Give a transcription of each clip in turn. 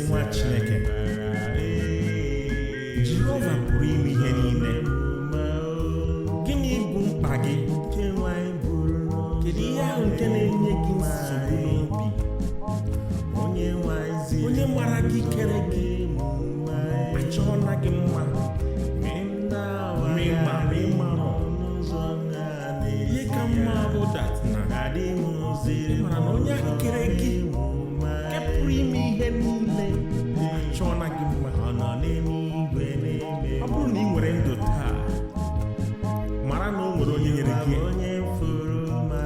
nwa Chineke. Jehova pụrụ ime ihe niile. Gịnị bụ mkpa gị? Kedu ihe ahụ nke na-enye gị nsogbu n'obi? Onye mara gị kere gị achọọla gị mma ihe ka mma bụ dat na mara na onye ahụ kere gị nke pụrụ ime ihe niile achọọla gị mma. Ọ bụrụ na ị nwere ndụ taa, mara na o nwere onye nyere gị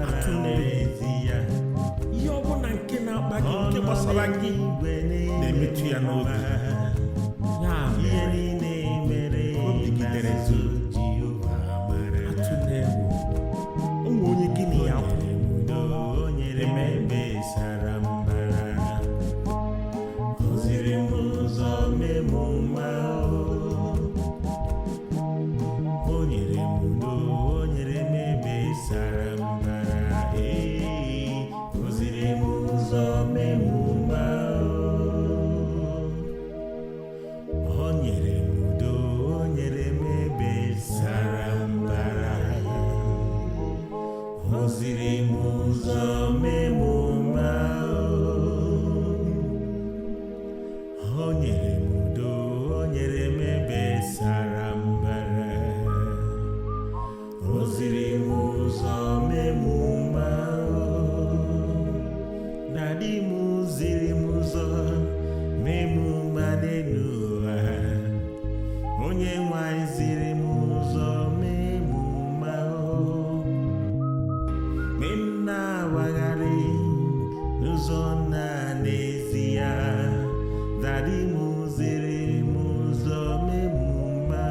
atụ n'ezi ya. Ihe ọ bụla nke na-akpa gị, nke gbasara gị, na-emetụ ya n'obi. Ya mere obi gị dere duu, atụ n'egwu. O nwere onye gị na ya kwụ onye nwanyị ziri m ụzọ memuma mgbe m na-awagharị n'ụzọ na-ezi ya. Dadi m ziri m ụzọ memuma,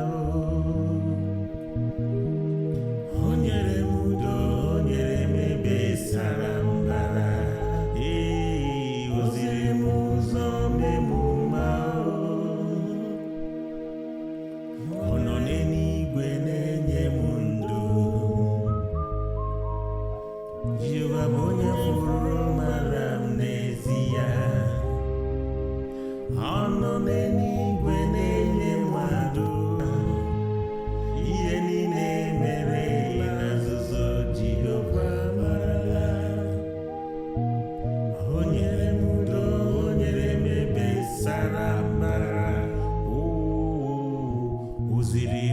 o nyere m udo, o nyere m ebe sara mbara. O ziri m ụzọ memuma, ọ nọ n'eluigwe na-enye m ndụ. Jehova bụ onye fụrụ mara m n'ezie. Ọ nọ n'eluigwe na-enye m ndụ. Ihe niile mere na nzuzo Jehova marala. O nyere m udo, o nyere m ebe sara mbara. O ziri